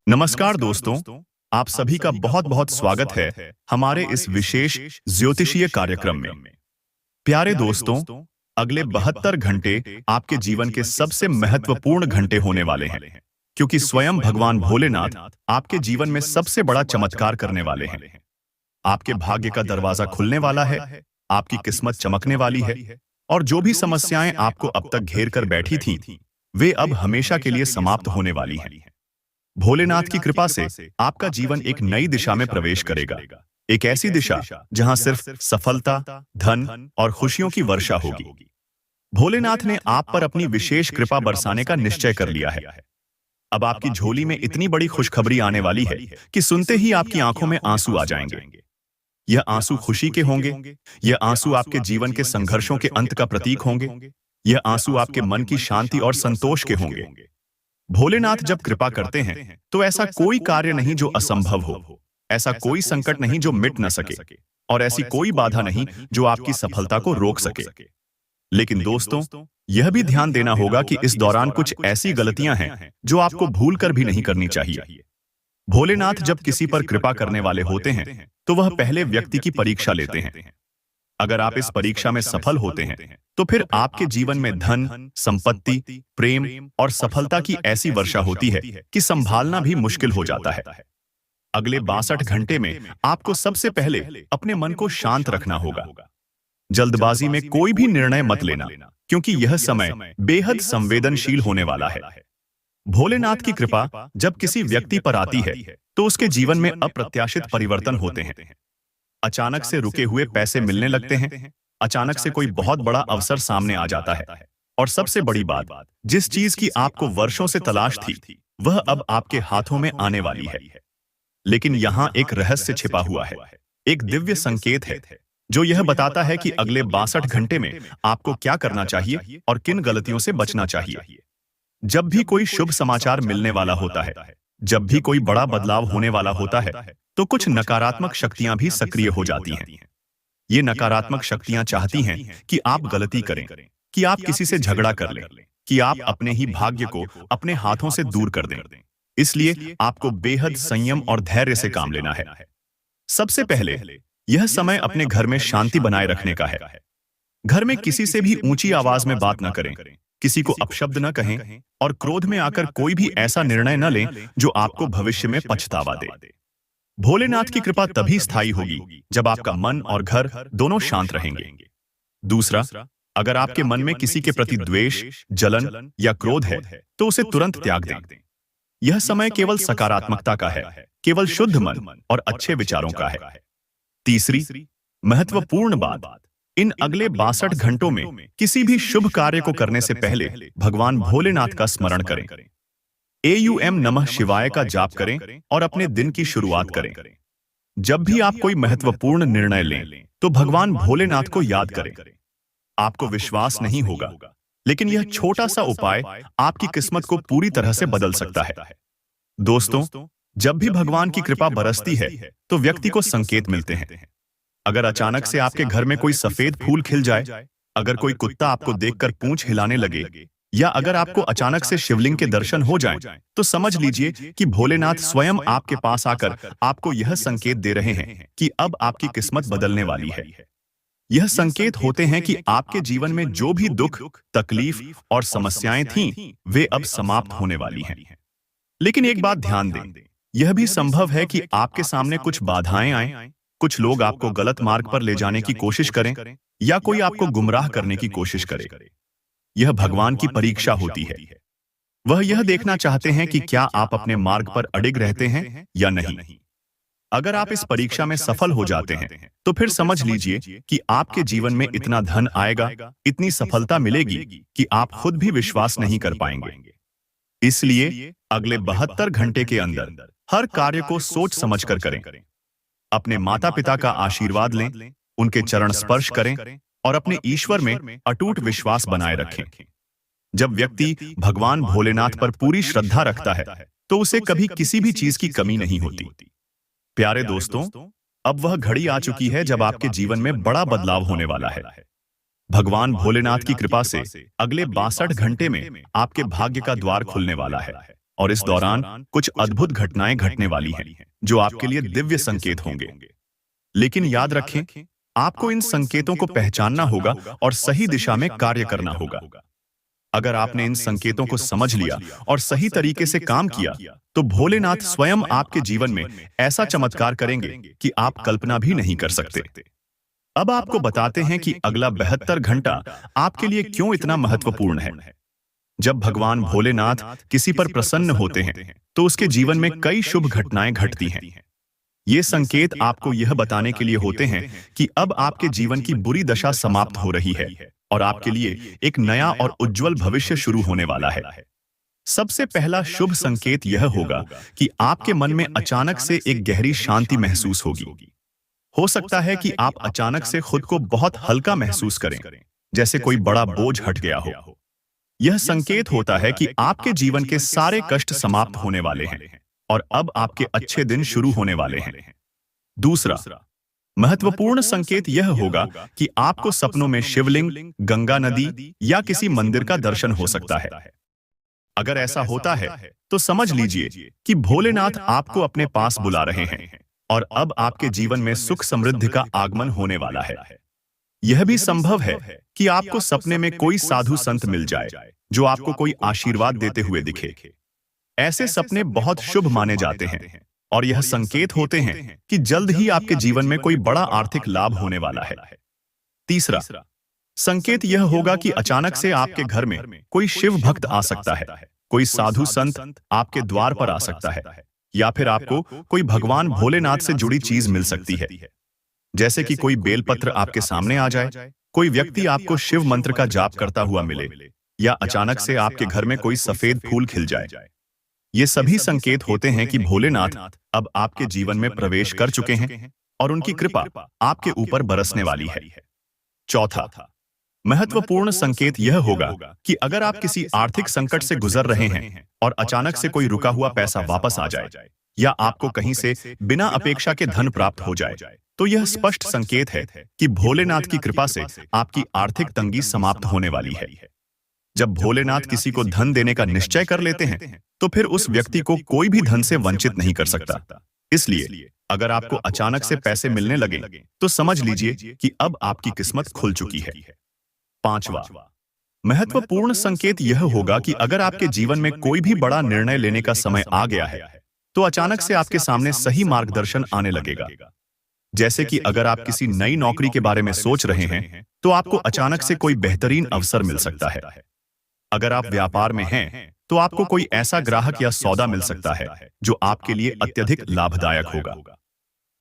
नमस्कार दोस्तों, आप सभी का बहुत बहुत स्वागत है हमारे इस विशेष ज्योतिषीय कार्यक्रम में। प्यारे दोस्तों, अगले 72 घंटे आपके जीवन के सबसे महत्वपूर्ण घंटे होने वाले हैं, क्योंकि स्वयं भगवान भोलेनाथ आपके जीवन में सबसे बड़ा चमत्कार करने वाले हैं। आपके भाग्य का दरवाजा खुलने वाला है, आपकी किस्मत चमकने वाली है, और जो भी समस्याएं आपको अब तक घेर कर बैठी थीं, वे अब हमेशा के लिए समाप्त होने वाली हैं। भोलेनाथ की कृपा से आपका जीवन एक नई दिशा में प्रवेश करेगा, एक ऐसी दिशा जहां सिर्फ सफलता, धन और खुशियों की वर्षा होगी। भोलेनाथ ने आप पर अपनी विशेष कृपा बरसाने का निश्चय कर लिया है। अब आपकी झोली में इतनी बड़ी खुशखबरी आने वाली है कि सुनते ही आपकी आंखों में आंसू आ जाएंगे। यह आंसू खुशी के होंगे, यह आंसू आपके जीवन के संघर्षों के अंत का प्रतीक होंगे, यह आंसू आपके मन की शांति और संतोष के होंगे। भोलेनाथ जब कृपा करते हैं तो ऐसा कोई कार्य नहीं जो असंभव हो, ऐसा कोई संकट नहीं जो मिट न सके, और ऐसी कोई बाधा नहीं जो आपकी सफलता को रोक सके। लेकिन दोस्तों, यह भी ध्यान देना होगा कि इस दौरान कुछ ऐसी गलतियां हैं जो आपको भूल कर भी नहीं करनी चाहिए। भोलेनाथ जब किसी पर कृपा करने वाले होते हैं तो वह पहले व्यक्ति की परीक्षा लेते हैं। अगर आप इस परीक्षा में सफल होते हैं तो फिर आपके जीवन में धन, संपत्ति, प्रेम और सफलता की ऐसी वर्षा होती है कि संभालना भी मुश्किल हो जाता है। अगले 62 घंटे में आपको सबसे पहले अपने मन को शांत रखना होगा। जल्दबाजी में कोई भी निर्णय मत लेना, क्योंकि यह समय बेहद संवेदनशील होने वाला है। भोलेनाथ की कृपा जब किसी व्यक्ति पर आती है तो उसके जीवन में अप्रत्याशित परिवर्तन होते हैं। अचानक से रुके हुए पैसे मिलने लगते हैं, अचानक से कोई बहुत बड़ा अवसर सामने आ जाता है, और सबसे बड़ी बात, जिस चीज की आपको वर्षों से तलाश थी वह अब आपके हाथों में आने वाली है। लेकिन यहाँ एक रहस्य छिपा हुआ है, एक दिव्य संकेत है जो यह बताता है कि अगले 62 घंटे में आपको क्या करना चाहिए और किन गलतियों से बचना चाहिए। जब भी कोई शुभ समाचार मिलने वाला होता है, जब भी कोई बड़ा बदलाव होने वाला होता है, तो कुछ नकारात्मक शक्तियां भी सक्रिय हो जाती हैं। ये नकारात्मक शक्तियां चाहती हैं कि आप गलती करें, कि आप किसी से झगड़ा कर लें, कि आप अपने ही भाग्य को अपने हाथों से दूर कर दें। इसलिए आपको बेहद संयम और धैर्य से काम लेना है। सबसे पहले यह समय अपने घर में शांति बनाए रखने का है। घर में किसी से भी ऊंची आवाज में बात न करें, किसी को अपशब्द न कहें, और क्रोध में आकर कोई भी ऐसा निर्णय न लें जो आपको भविष्य में पछतावा दे। भोलेनाथ की कृपा तभी स्थायी होगी जब आपका मन और घर दोनों शांत रहेंगे। दूसरा, अगर आपके मन में किसी के प्रति द्वेष, जलन या क्रोध है तो उसे तुरंत त्याग दें। यह समय केवल सकारात्मकता का है, केवल शुद्ध मन और अच्छे विचारों का है। तीसरी महत्वपूर्ण बात, इन अगले 62 घंटों में किसी भी शुभ कार्य को करने से पहले भगवान भोलेनाथ का स्मरण करें। एयूएम नमः शिवाय का जाप करें और अपने दिन की शुरुआत करें। जब भी आप कोई महत्वपूर्ण निर्णय लें तो भगवान भोलेनाथ को याद करें। आपको विश्वास नहीं होगा, लेकिन यह छोटा सा उपाय आपकी किस्मत को पूरी तरह से बदल सकता है। दोस्तों, जब भी भगवान की कृपा बरसती है तो व्यक्ति को संकेत मिलते हैं। अगर अचानक से आपके घर में कोई सफेद फूल खिल जाए, अगर कोई कुत्ता आपको देखकर पूंछ हिलाने लगे, या अगर आपको अचानक से शिवलिंग के दर्शन हो जाएं, तो समझ लीजिए कि भोलेनाथ स्वयं आपके पास आकर आपको यह संकेत दे रहे हैं कि अब आपकी किस्मत बदलने वाली है। यह संकेत होते हैं कि आपके जीवन में जो भी दुख, तकलीफ और समस्याएं थीं, वे अब समाप्त होने वाली हैं। लेकिन एक बात ध्यान दें, यह भी संभव है कि आपके सामने कुछ बाधाएं आएं, कुछ लोग आपको गलत मार्ग पर ले जाने की कोशिश करें, या कोई आपको गुमराह करने की कोशिश करे। यह भगवान की परीक्षा होती है। वह यह देखना चाहते हैं कि क्या आप अपने मार्ग पर अडिग रहते हैं या नहीं। अगर आप इस परीक्षा में सफल हो जाते हैं तो फिर समझ लीजिए कि आपके जीवन में इतना धन आएगा, इतनी सफलता मिलेगी कि आप खुद भी विश्वास नहीं कर पाएंगे। इसलिए अगले 72 घंटे के अंदर हर कार्य को सोच समझकर करें। अपने माता पिता का आशीर्वाद लें, उनके चरण स्पर्श करें और अपने ईश्वर में अटूट विश्वास बनाए रखें। जब व्यक्ति भगवान भोलेनाथ पर पूरी श्रद्धा रखता है तो उसे कभी किसी भी चीज की कमी नहीं होती। प्यारे दोस्तों, अब वह घड़ी आ चुकी है जब आपके जीवन में बड़ा बदलाव होने वाला है। भगवान भोलेनाथ की कृपा से अगले 62 घंटे में आपके भाग्य का द्वार खुलने वाला है। और इस दौरान कुछ अद्भुत घटनाएं घटने वाली हैं, जो आपके लिए दिव्य संकेत होंगे। लेकिन याद रखें, आपको इन संकेतों को पहचानना होगा और सही दिशा में कार्य करना होगा। अगर आपने इन संकेतों को समझ लिया और सही तरीके से काम किया, तो भोलेनाथ स्वयं आपके जीवन में ऐसा चमत्कार करेंगे कि आप कल्पना भी नहीं कर सकते। अब आपको बताते हैं कि अगला 72 घंटा आपके लिए क्यों इतना महत्वपूर्ण है। जब भगवान भोलेनाथ किसी पर प्रसन्न होते हैं, तो उसके जीवन में कई शुभ घटनाएं घटती हैं। ये संकेत आपको यह बताने के लिए होते हैं कि अब आपके जीवन की बुरी दशा समाप्त हो रही है और आपके लिए एक नया और उज्जवल भविष्य शुरू होने वाला है। सबसे पहला शुभ संकेत यह होगा कि आपके मन में अचानक से एक गहरी शांति महसूस होगी। हो सकता है कि आप अचानक से खुद को बहुत हल्का महसूस करें, जैसे कोई बड़ा बोझ हट गया हो। यह संकेत होता है कि आपके जीवन के सारे कष्ट समाप्त होने वाले हैं और अब आपके अच्छे दिन शुरू होने वाले हैं। दूसरा महत्वपूर्ण संकेत यह होगा कि आपको सपनों में शिवलिंग, गंगा नदी या किसी मंदिर का दर्शन हो सकता है। अगर ऐसा होता है, तो समझ लीजिए कि भोलेनाथ आपको अपने पास बुला रहे हैं और अब आपके जीवन में सुख समृद्धि का आगमन होने वाला है। यह भी संभव है कि आपको सपने में कोई साधु संत मिल जाए, जो आपको कोई आशीर्वाद देते हुए दिखे। ऐसे सपने बहुत शुभ माने जाते हैं और यह संकेत होते हैं कि जल्द ही आपके जीवन में कोई बड़ा आर्थिक लाभ होने वाला है। तीसरा संकेत यह होगा कि अचानक से आपके घर में कोई शिव भक्त आ सकता है, कोई साधु संत आपके द्वार पर आ सकता है, या फिर आपको कोई भगवान भोलेनाथ से जुड़ी चीज मिल सकती है, जैसे कि कोई बेलपत्र आपके सामने आ जाए, कोई व्यक्ति आपको शिव मंत्र का जाप करता हुआ मिले, या अचानक से आपके घर में कोई सफेद फूल खिल जाए। ये सभी संकेत होते हैं कि भोलेनाथ अब आपके जीवन में प्रवेश कर चुके हैं और उनकी कृपा आपके ऊपर बरसने वाली है। चौथा महत्वपूर्ण संकेत यह होगा कि अगर आप किसी आर्थिक संकट से गुजर रहे हैं और अचानक से कोई रुका हुआ पैसा वापस आ जाए, या आपको कहीं से बिना अपेक्षा के धन प्राप्त हो जाए, तो यह स्पष्ट संकेत है कि भोलेनाथ की कृपा से आपकी आर्थिक तंगी समाप्त होने वाली है। जब भोलेनाथ किसी को धन देने का निश्चय कर लेते हैं, तो फिर उस व्यक्ति को कोई भी धन से वंचित नहीं कर सकता। इसलिए अगर आपको अचानक से पैसे मिलने लगे, तो समझ लीजिए कि अब आपकी किस्मत खुल चुकी है। पांचवा महत्वपूर्ण संकेत यह होगा कि अगर आपके जीवन में कोई भी बड़ा निर्णय लेने का समय आ गया है, तो अचानक से आपके सामने सही मार्गदर्शन आने लगेगा। जैसे कि अगर आप किसी नई नौकरी के बारे में सोच रहे हैं, तो आपको अचानक से कोई बेहतरीन अवसर मिल सकता है। अगर आप व्यापार में हैं, तो आपको कोई ऐसा ग्राहक या सौदा मिल सकता है जो आपके लिए अत्यधिक लाभदायक होगा।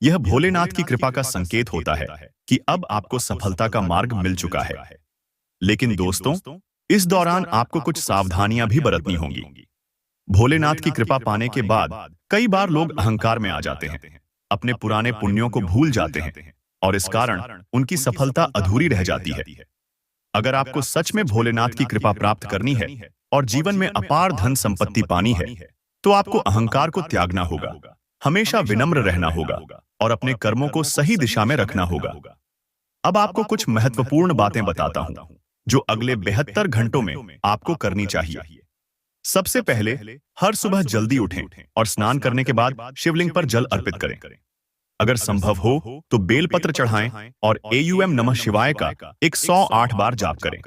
यह भोलेनाथ की कृपा का संकेत होता है कि अब आपको सफलता का मार्ग मिल चुका है। लेकिन दोस्तों, इस दौरान आपको कुछ सावधानियां भी बरतनी होंगी। भोलेनाथ की कृपा पाने के बाद कई बार लोग अहंकार में आ जाते हैं, अपने पुराने पुण्यों को भूल जाते हैं और इस कारण उनकी सफलता अधूरी रह जाती है। अगर आपको सच में भोलेनाथ की कृपा प्राप्त करनी है और जीवन में अपार धन संपत्ति पानी है, तो आपको अहंकार को त्यागना होगा, हमेशा विनम्र रहना होगा और अपने कर्मों को सही दिशा में रखना होगा। अब आपको कुछ महत्वपूर्ण बातें बताता हूं, जो अगले 72 घंटों में आपको करनी चाहिए। सबसे पहले, हर सुबह जल्दी उठें और स्नान करने के बाद शिवलिंग पर जल अर्पित करें। अगर संभव हो तो बेलपत्र चढ़ाएं और एयूएम नमः शिवाय का 108 बार जाप करें।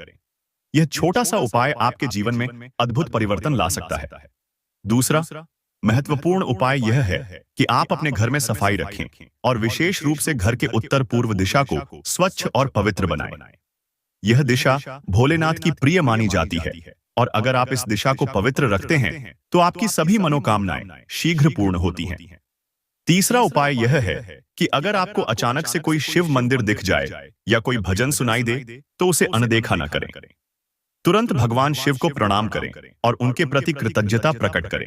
यह छोटा सा उपाय आपके जीवन में अद्भुत परिवर्तन ला सकता है। दूसरा महत्वपूर्ण उपाय यह है कि आप अपने घर में सफाई रखें और विशेष रूप से घर के उत्तर पूर्व दिशा को स्वच्छ और पवित्र बनाएं। यह दिशा भोलेनाथ की प्रिय मानी जाती है और अगर आप इस दिशा को पवित्र रखते हैं, तो आपकी सभी मनोकामनाएं शीघ्र पूर्ण होती हैं। तीसरा उपाय यह है कि अगर आपको अचानक से कोई शिव मंदिर दिख जाए या कोई भजन सुनाई दे, तो उसे अनदेखा न करें। तुरंत भगवान शिव को प्रणाम करें और उनके प्रति कृतज्ञता प्रकट करें।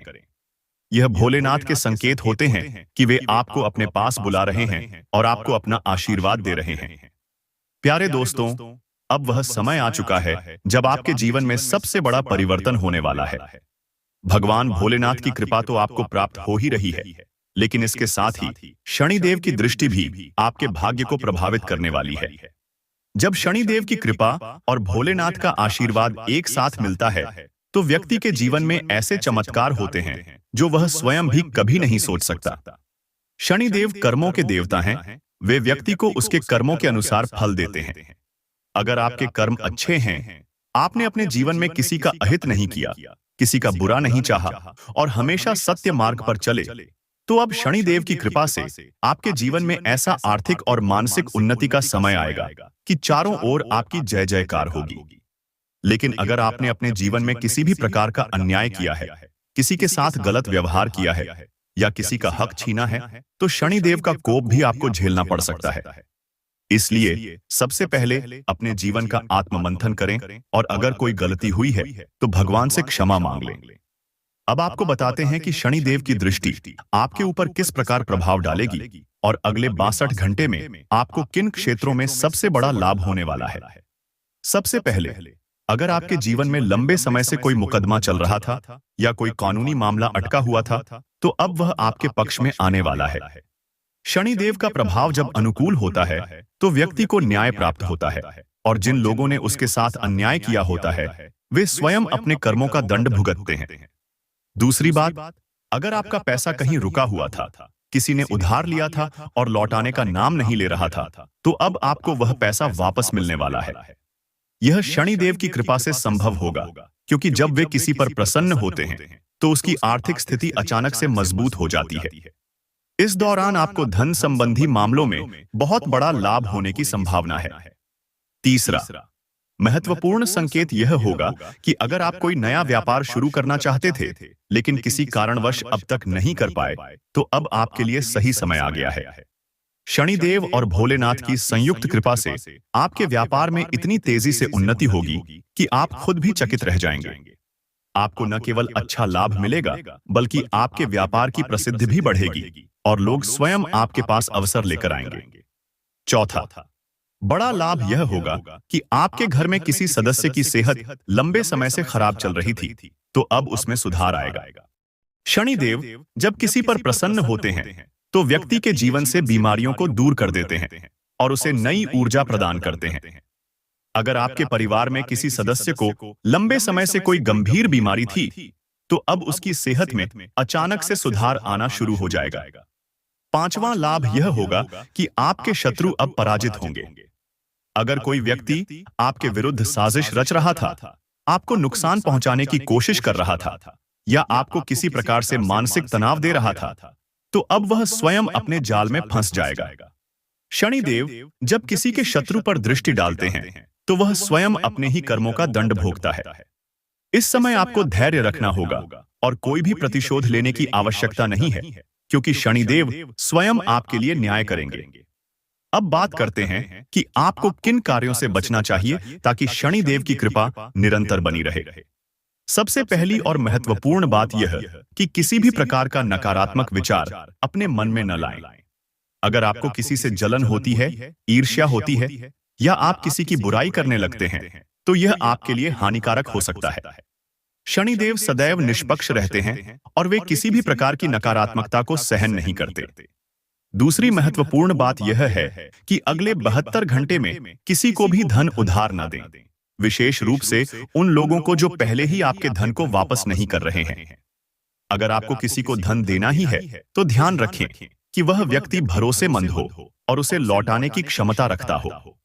यह भोलेनाथ के संकेत होते हैं कि वे आपको अपने पास बुला रहे हैं और आपको अपना आशीर्वाद दे रहे हैं। प्यारे दोस्तों, अब वह समय आ चुका है जब आपके जीवन में सबसे बड़ा परिवर्तन होने वाला है। भगवान भोलेनाथ की कृपा तो आपको प्राप्त हो ही रही है, लेकिन इसके साथ ही शनिदेव की दृष्टि भी आपके भाग्य को प्रभावित करने वाली है। जब शनिदेव की कृपा और भोलेनाथ का आशीर्वाद एक साथ मिलता है, तो व्यक्ति के जीवन में ऐसे चमत्कार होते हैं जो वह स्वयं भी कभी नहीं सोच सकता। शनिदेव कर्मों के देवता हैं, वे व्यक्ति को उसके कर्मों के अनुसार फल देते हैं। अगर आपके कर्म अच्छे हैं, आपने अपने जीवन में किसी का अहित नहीं किया, किसी का बुरा नहीं चाहा और हमेशा सत्य मार्ग पर चले, तो अब शनिदेव की कृपा से आपके जीवन में ऐसा आर्थिक और मानसिक उन्नति का समय आएगा कि चारों ओर आपकी जय जयकार होगी। लेकिन अगर आपने अपने जीवन में किसी भी प्रकार का अन्याय किया है, किसी के साथ गलत व्यवहार किया है या किसी का हक छीना है, तो शनिदेव का कोप भी आपको झेलना पड़ सकता है। इसलिए सबसे पहले अपने जीवन का आत्ममंथन करें और अगर कोई गलती हुई है तो भगवान से क्षमा मांग लें। अब आपको बताते हैं कि शनिदेव की दृष्टि आपके ऊपर किस प्रकार प्रभाव डालेगी और अगले 62 घंटे में आपको किन क्षेत्रों में सबसे बड़ा लाभ होने वाला है। सबसे पहले, अगर आपके जीवन में लंबे समय से कोई मुकदमा चल रहा था या कोई कानूनी मामला अटका हुआ था, तो अब वह आपके पक्ष में आने वाला है। शनिदेव का प्रभाव जब अनुकूल होता है तो व्यक्ति को न्याय प्राप्त होता है और जिन लोगों ने उसके साथ अन्याय किया होता है वे स्वयं अपने कर्मों का दंड भुगतते हैं। दूसरी बात, अगर आपका पैसा कहीं रुका हुआ था, किसी ने उधार लिया था और लौटाने का नाम नहीं ले रहा था, तो अब आपको वह पैसा वापस मिलने वाला है। यह शनिदेव की कृपा से संभव होगा, क्योंकि जब वे किसी पर प्रसन्न होते हैं तो उसकी आर्थिक स्थिति अचानक से मजबूत हो जाती है। इस दौरान आपको धन संबंधी मामलों में बहुत बड़ा लाभ होने की संभावना है। तीसरा महत्वपूर्ण संकेत यह होगा कि अगर आप कोई नया व्यापार शुरू करना चाहते थे लेकिन किसी कारणवश अब तक नहीं कर पाए, तो अब आपके लिए सही समय आ गया है। शनिदेव और भोलेनाथ की संयुक्त कृपा से आपके व्यापार में इतनी तेजी से उन्नति होगी कि आप खुद भी चकित रह जाएंगे। आपको न केवल अच्छा लाभ मिलेगा, बल्कि आपके व्यापार की प्रसिद्धि भी बढ़ेगी और लोग स्वयं आपके पास अवसर लेकर आएंगे। चौथा बड़ा लाभ यह होगा कि आपके घर में किसी सदस्य की सेहत लंबे समय से खराब चल रही थी, तो अब उसमें सुधार आएगा। शनिदेव जब किसी पर प्रसन्न होते हैं तो व्यक्ति के जीवन से बीमारियों को दूर कर देते हैं और उसे नई ऊर्जा प्रदान करते हैं। अगर आपके परिवार में किसी सदस्य को लंबे समय से कोई गंभीर बीमारी थी, तो अब उसकी सेहत में अचानक से सुधार आना शुरू हो जाएगा। पांचवां लाभ यह होगा कि आपके शत्रु अब पराजित होंगे। अगर कोई व्यक्ति आपके विरुद्ध साजिश रच रहा था, आपको नुकसान पहुंचाने की कोशिश कर रहा था या आपको किसी प्रकार से मानसिक तनाव दे रहा था, तो अब वह स्वयं अपने जाल में फंस जाएगा। शनिदेव जब किसी के शत्रु पर दृष्टि डालते हैं तो वह स्वयं अपने ही कर्मों का दंड भोगता है। इस समय आपको धैर्य रखना होगा और कोई भी प्रतिशोध लेने की आवश्यकता नहीं है, क्योंकि शनिदेव स्वयं आपके लिए न्याय करेंगे। अब बात करते हैं कि आपको किन कार्यों से बचना चाहिए ताकि शनिदेव की कृपा निरंतर बनी रहे। सबसे पहली और महत्वपूर्ण बात यह कि किसी भी प्रकार का नकारात्मक विचार अपने मन में न लाएं। अगर आपको किसी से जलन होती है, ईर्ष्या होती है या आप किसी की बुराई करने लगते हैं, तो यह आपके लिए हानिकारक हो सकता है। शनिदेव सदैव निष्पक्ष रहते हैं और वे किसी भी प्रकार की नकारात्मकता को सहन नहीं करते। दूसरी महत्वपूर्ण बात यह है कि अगले 72 घंटे में किसी को भी धन उधार न दें, विशेष रूप से उन लोगों को जो पहले ही आपके धन को वापस नहीं कर रहे हैं। अगर आपको किसी को धन देना ही है तो ध्यान रखें कि वह व्यक्ति भरोसेमंद हो और उसे लौटाने की क्षमता रखता हो।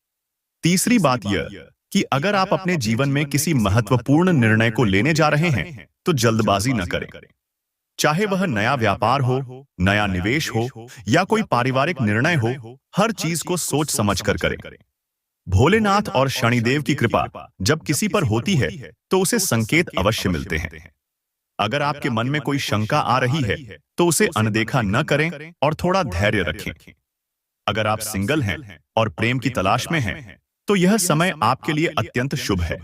तीसरी बात यह कि अगर आप अपने जीवन में किसी महत्वपूर्ण निर्णय को लेने जा रहे हैं तो जल्दबाजी न करें। चाहे वह नया व्यापार हो, नया निवेश हो या कोई पारिवारिक निर्णय हो, हर चीज को सोच समझकर करें। भोलेनाथ और शनिदेव की कृपा जब किसी पर होती है तो उसे संकेत अवश्य मिलते हैं। अगर आपके मन में कोई शंका आ रही है तो उसे अनदेखा न करें और थोड़ा धैर्य रखें। अगर आप सिंगल हैं और प्रेम की तलाश में हैं, तो यह समय आपके लिए अत्यंत शुभ है।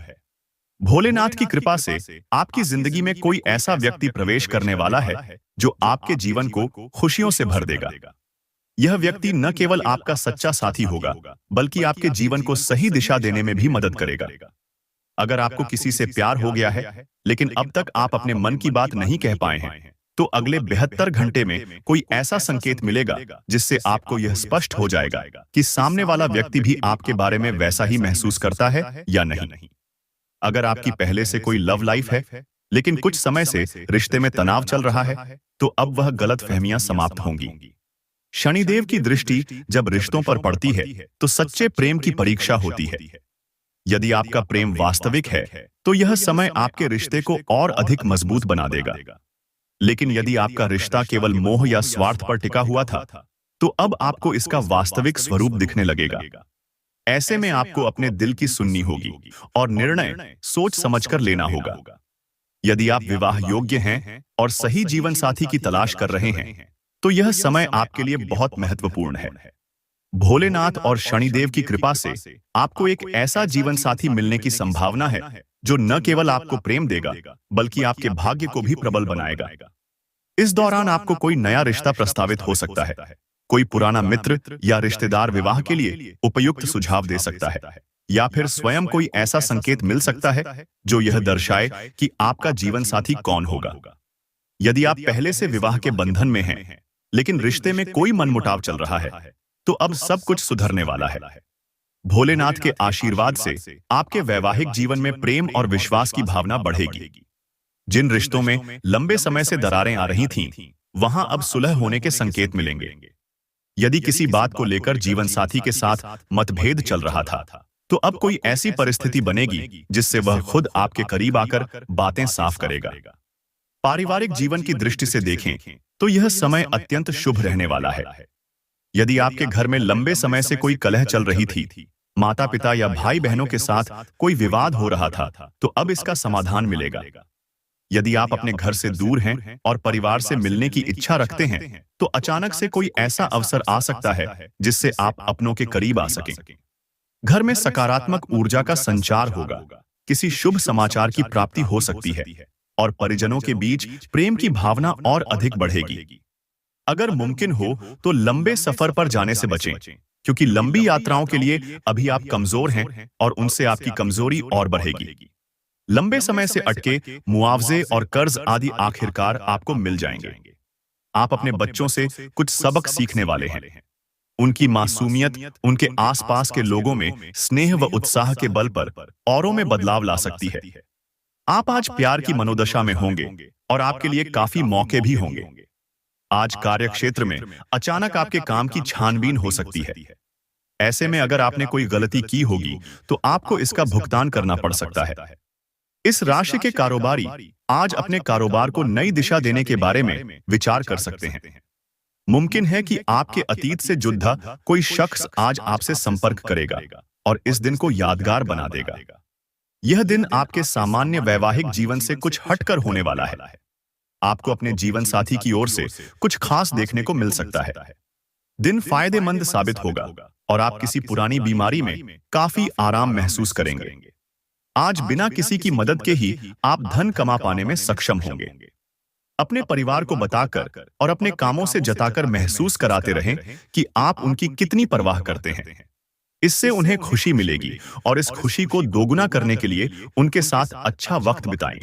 भोलेनाथ की कृपा से आपकी जिंदगी में कोई ऐसा व्यक्ति प्रवेश करने वाला है जो आपके जीवन को खुशियों से भर देगा। यह व्यक्ति न केवल आपका सच्चा साथी होगा, बल्कि आपके जीवन को सही दिशा देने में भी मदद करेगा। अगर आपको किसी से प्यार हो गया है लेकिन अब तक आप अपने मन की बात नहीं कह पाए हैं, तो अगले 72 घंटे में कोई ऐसा संकेत मिलेगा जिससे आपको यह स्पष्ट हो जाएगा कि सामने वाला व्यक्ति भी आपके बारे में वैसा ही महसूस करता है या नहीं। अगर आपकी पहले से कोई लव लाइफ है लेकिन कुछ समय से रिश्ते में तनाव चल रहा है, तो अब वह गलतफहमियां समाप्त होंगी। शनिदेव की दृष्टि जब रिश्तों पर पड़ती है, तो सच्चे प्रेम की परीक्षा होती है। यदि आपका प्रेम वास्तविक है, तो यह समय आपके रिश्ते को और अधिक मजबूत बना देगा। लेकिन यदि आपका रिश्ता केवल मोह या स्वार्थ पर टिका हुआ था, तो अब आपको इसका वास्तविक स्वरूप दिखने लगेगा। ऐसे में आपको अपने दिल की सुननी होगी और निर्णय सोच समझकर लेना होगा। यदि आप विवाह योग्य हैं और सही जीवन साथी की तलाश कर रहे हैं, तो यह समय आपके लिए बहुत महत्वपूर्ण है। भोलेनाथ और शनिदेव की कृपा से आपको एक ऐसा जीवन साथी मिलने की संभावना है जो न केवल आपको प्रेम देगा, बल्कि आपके भाग्य को भी प्रबल बनाएगा। इस दौरान आपको कोई नया रिश्ता प्रस्तावित हो सकता है। कोई पुराना मित्र या रिश्तेदार विवाह के लिए उपयुक्त सुझाव दे सकता है, या फिर स्वयं कोई ऐसा संकेत मिल सकता है जो यह दर्शाए कि आपका जीवन साथी कौन होगा। यदि आप पहले से विवाह के बंधन में हैं, लेकिन रिश्ते में कोई मनमुटाव चल रहा है, तो अब सब कुछ सुधरने वाला है। भोलेनाथ के आशीर्वाद से आपके वैवाहिक जीवन में प्रेम और विश्वास की भावना बढ़ेगी। जिन रिश्तों में लंबे समय से दरारें आ रही थीं, वहां अब सुलह होने के संकेत मिलेंगे। यदि किसी बात को लेकर जीवन साथी के साथ मतभेद चल रहा था, तो अब कोई ऐसी परिस्थिति बनेगी जिससे वह खुद आपके करीब आकर बातें साफ करेगा। पारिवारिक जीवन की दृष्टि से देखें तो यह समय अत्यंत शुभ रहने वाला है। यदि आपके घर में लंबे समय से कोई कलह चल रही थी, माता पिता या भाई बहनों के साथ कोई विवाद हो रहा था, तो अब इसका समाधान मिलेगा। यदि आप अपने घर से दूर हैं और परिवार से मिलने की इच्छा रखते हैं, तो अचानक से कोई ऐसा अवसर आ सकता है जिससे आप अपनों के करीब आ सकें। घर में सकारात्मक ऊर्जा का संचार होगा, किसी शुभ समाचार की प्राप्ति हो सकती है और परिजनों के बीच प्रेम की भावना और अधिक बढ़ेगी। अगर मुमकिन हो तो लंबे सफर पर जाने से बचें, क्योंकि लंबी यात्राओं के लिए अभी आप कमजोर हैं और उनसे आपकी कमजोरी और बढ़ेगी। लंबे समय से अटके मुआवजे और कर्ज आदि आखिरकार आपको मिल जाएंगे। आप अपने बच्चों से कुछ सबक सीखने वाले हैं। उनकी मासूमियत उनके आसपास के लोगों में स्नेह व उत्साह के बल पर औरों में बदलाव ला सकती है। आप आज प्यार की मनोदशा में होंगे और आपके लिए काफी मौके भी होंगे। आज कार्यक्षेत्र में अचानक आपके काम की छानबीन हो सकती है। ऐसे में अगर आपने कोई गलती की होगी, तो आपको इसका भुगतान करना पड़ सकता है। इस राशि के कारोबारी आज अपने कारोबार को नई दिशा देने के बारे में विचार कर सकते हैं। मुमकिन है कि आपके अतीत से जुड़ा कोई शख्स आज आपसे संपर्क करेगा और इस दिन को यादगार बना देगा। यह दिन आपके सामान्य वैवाहिक जीवन से कुछ हटकर होने वाला है। आपको अपने जीवन साथी की ओर से कुछ खास देखने को मिल सकता है। दिन फायदेमंद साबित होगा और आप किसी पुरानी बीमारी में काफी आराम महसूस करेंगे। आज बिना किसी की मदद के ही आप धन कमा पाने में सक्षम होंगे। अपने परिवार को बताकर और अपने कामों से जताकर महसूस कराते रहें कि आप उनकी कितनी परवाह करते हैं। इससे उन्हें खुशी मिलेगी और इस खुशी को दोगुना करने के लिए उनके साथ अच्छा वक्त बिताएं।